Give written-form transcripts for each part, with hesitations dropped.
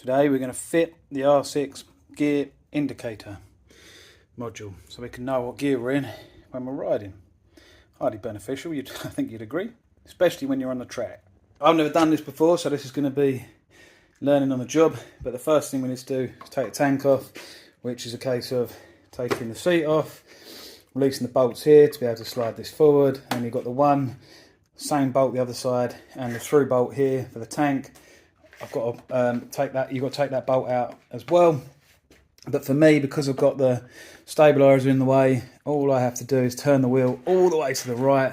Today we're going to fit the R6 gear indicator module so we can know what gear we're in when we're riding. Highly beneficial, I think you'd agree, especially when you're on the track. I've never done this before, so this is going to be learning on the job, but the first thing we need to do is take the tank off, which is a case of taking the seat off, releasing the bolts here to be able to slide this forward, and you've got the same bolt the other side and the through bolt here for the tank. I've got to take that bolt out as well. But for me, because I've got the stabiliser in the way, all I have to do is turn the wheel all the way to the right.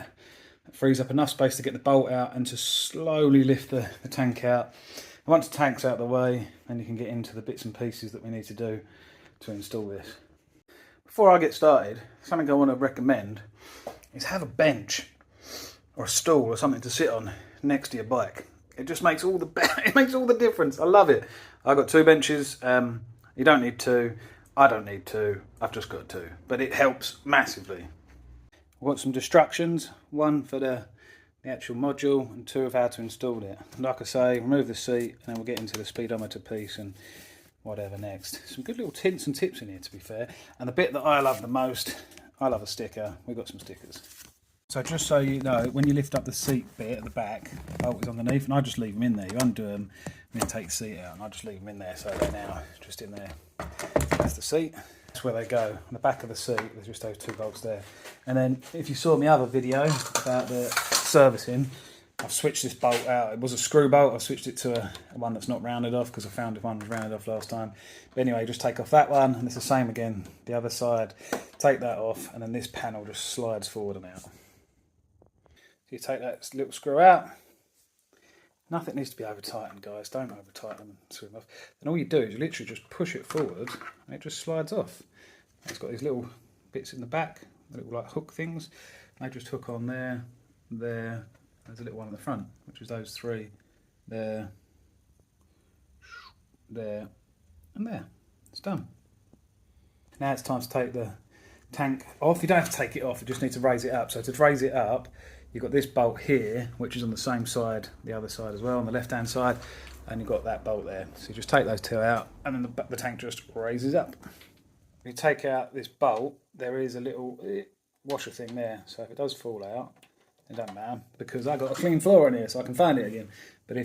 It frees up enough space to get the bolt out and to slowly lift the tank out. And once the tank's out of the way, then you can get into the bits and pieces that we need to do to install this. Before I get started, something I want to recommend is have a bench or a stool or something to sit on next to your bike. It just makes all the difference. I love it. I've got 2 benches. You don't need 2. I don't need 2. I've just got 2. But it helps massively. I've got some instructions. 1 for the actual module and 2 of how to install it. Like I say, remove the seat and then we'll get into the speedometer piece and whatever next. Some good little hints and tips in here, to be fair. And the bit that I love the most, I love a sticker. We've got some stickers. So just so you know, when you lift up the seat bit at the back, the bolt is underneath, and I just leave them in there. You undo them and then take the seat out, and I just leave them in there, so they're now just in there. That's the seat. That's where they go. On the back of the seat, there's just those 2 bolts there. And then, if you saw my other video about the servicing, I've switched this bolt out. It was a screw bolt. I've switched it to a one that's not rounded off because I found one was rounded off last time. But anyway, just take off that one, and it's the same again. The other side, take that off, and then this panel just slides forward and out. So you take that little screw out. Nothing needs to be over tightened, guys. Don't over tighten them and screw them off. Then all you do is you literally just push it forward and it just slides off. It's got these little bits in the back, little like hook things. They just hook on there, there. There's a little one at the front, which is those 3. There, there, and there. It's done. Now it's time to take the tank off. You don't have to take it off, you just need to raise it up. So to raise it up, you've got this bolt here, which is on the same side, the other side as well, on the left-hand side, and you've got that bolt there. So you just take those 2 out, and then the tank just raises up. If you take out this bolt, there is a little washer thing there, so if it does fall out, it doesn't matter, because I've got a clean floor in here, so I can find it again. But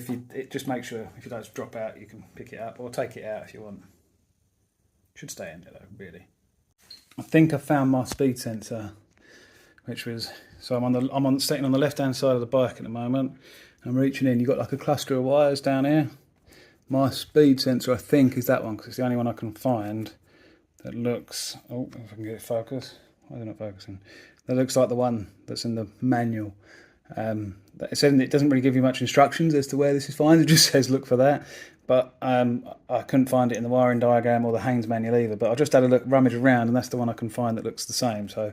just make sure, if it does drop out, you can pick it up, or take it out if you want. It should stay in there though, really. I think I found my speed sensor, which was, so I'm sitting on the left hand side of the bike at the moment. I'm reaching in, you've got like a cluster of wires down here. My speed sensor I think is that one, because it's the only one I can find that looks, oh, if I can get it focused. Why is it not focusing? That looks like the one that's in the manual. It doesn't really give you much instructions as to where this is found. It just says look for that. But I couldn't find it in the wiring diagram or the Haynes manual either. But I just had a look, rummage around, and that's the one I can find that looks the same. So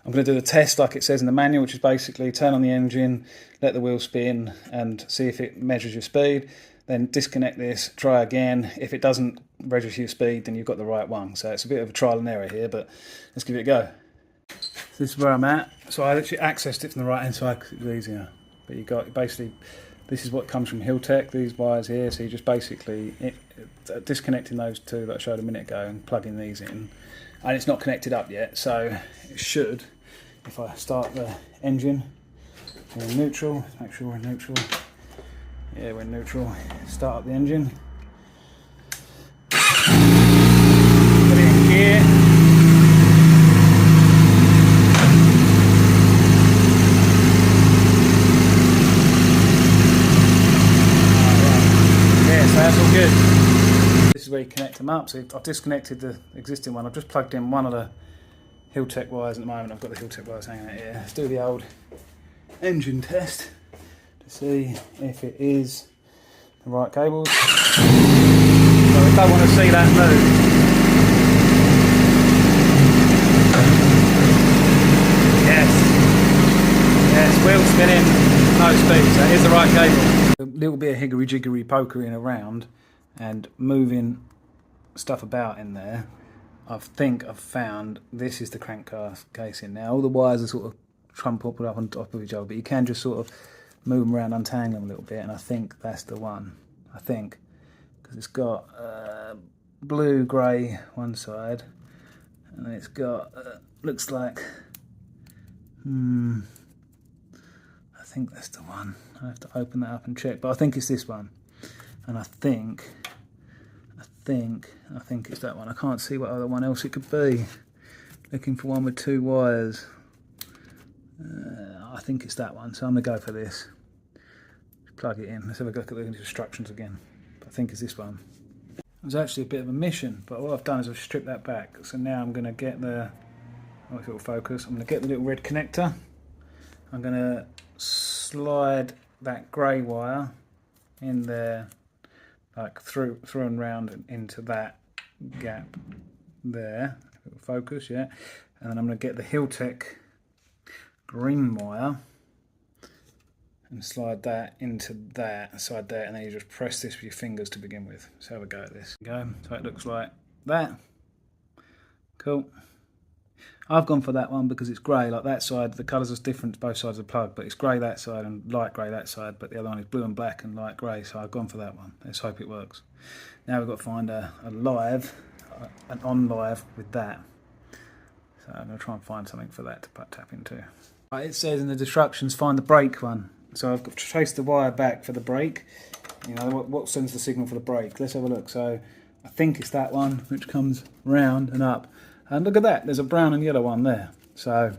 I'm going to do the test like it says in the manual, which is basically turn on the engine, let the wheel spin, and see if it measures your speed. Then disconnect this, try again. If it doesn't register your speed, then you've got the right one. So it's a bit of a trial and error here, but let's give it a go. So this is where I'm at. So I actually accessed it from the right hand side because it was easier. But you got basically, this is what comes from Healtech, these wires here. So you just basically disconnecting those 2 that I showed a minute ago and plugging these in. And it's not connected up yet, so it should, if I start the engine, we're in neutral, make sure we're in neutral. Yeah, we're in neutral. Start up the engine. Put it in gear. Yeah, so that's all good. This is where you connect them up. So I've disconnected the existing one. I've just plugged in one of the Healtech wires at the moment. I've got the Healtech wires hanging out here. Let's do the old engine test to see if it is the right cables. So we don't want to see that move. Yes, wheel spinning, no speed, so it is the right cable. A little bit of higgery-jiggery pokering around and moving stuff about in there. I think I've found this is the crankcase casing. Now all the wires are sort of put up on top of each other, but you can just sort of move them around, untangle them a little bit, and I think that's the one. I think. because it's got blue, grey one side, and it's got looks like I think that's the one. I have to open that up and check, but I think it's this one, and I think it's that one. I can't see what other one else it could be. Looking for one with 2 wires. I think it's that one, so I'm gonna go for this. Plug it in. Let's have a look at the instructions again. I think it's this one. It was actually a bit of a mission, but what I've done is I've stripped that back. So now I'm going to get the, oh, if it will focus, I'm going to get the little red connector. I'm going to slide that grey wire in there, like through and round and into that gap there. If it will focus, yeah. And then I'm going to get the Healtech green wire and slide that into that side there, and then you just press this with your fingers to begin with. So have a go at this. Go. So it looks like that. Cool. I've gone for that one because it's grey, like that side. The colours are different to both sides of the plug, but it's grey that side and light grey that side, but the other one is blue and black and light grey, so I've gone for that one. Let's hope it works. Now we've got to find an on live with that. So I'm going to try and find something for that to tap into. Right, it says in the instructions, find the brake one. So I've got to trace the wire back for the brake. You know, what sends the signal for the brake? Let's have a look. So I think it's that one, which comes round and up. And look at that, there's a brown and yellow one there. So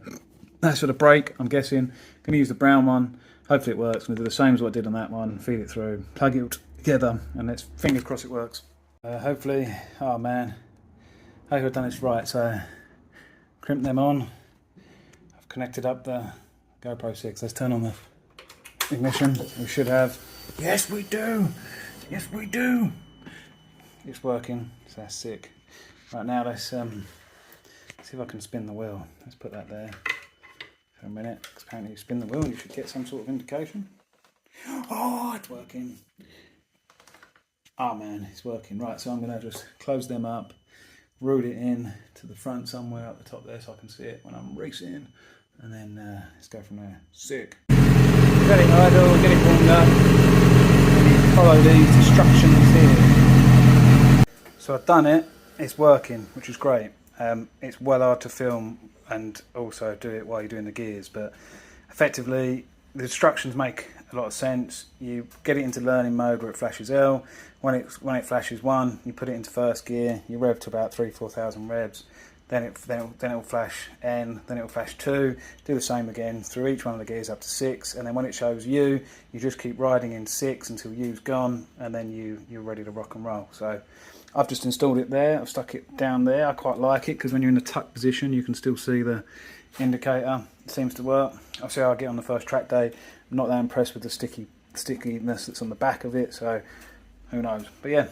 that's for the brake, I'm guessing. Going to use the brown one. Hopefully it works. I'm going to do the same as what I did on that one. Feed it through, plug it together, and let's fingers crossed it works. Hopefully, oh man, I hope I've done this right. So crimp them on. I've connected up the GoPro 6. Let's turn on the ignition. We should have. Yes, we do. Yes, we do. It's working, so that's sick. Right, now let's see if I can spin the wheel. Let's put that there for a minute, because apparently you spin the wheel and you should get some sort of indication. Oh, it's working. Oh man, it's working. Right, so I'm going to just close them up, root it in to the front somewhere up the top there so I can see it when I'm racing, and then let's go from there. Sick. Get it idle, get it warmed up, and you follow these instructions here. So I've done it, it's working, which is great. It's well hard to film and also do it while you're doing the gears, but effectively the instructions make a lot of sense. You get it into learning mode where it flashes L. When it flashes 1, you put it into first gear, you rev to about 3,000-4,000 revs. Then it'll flash N, then it'll flash 2, do the same again through each one of the gears up to 6, and then when it shows U, you just keep riding in 6 until U's gone, and then you're ready to rock and roll. So I've just installed it there, I've stuck it down there. I quite like it because when you're in the tuck position you can still see the indicator. It seems to work. I'll see how I get on the first track day. I'm not that impressed with the stickiness that's on the back of it, so who knows. But yeah,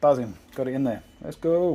buzzing, got it in there. Let's go.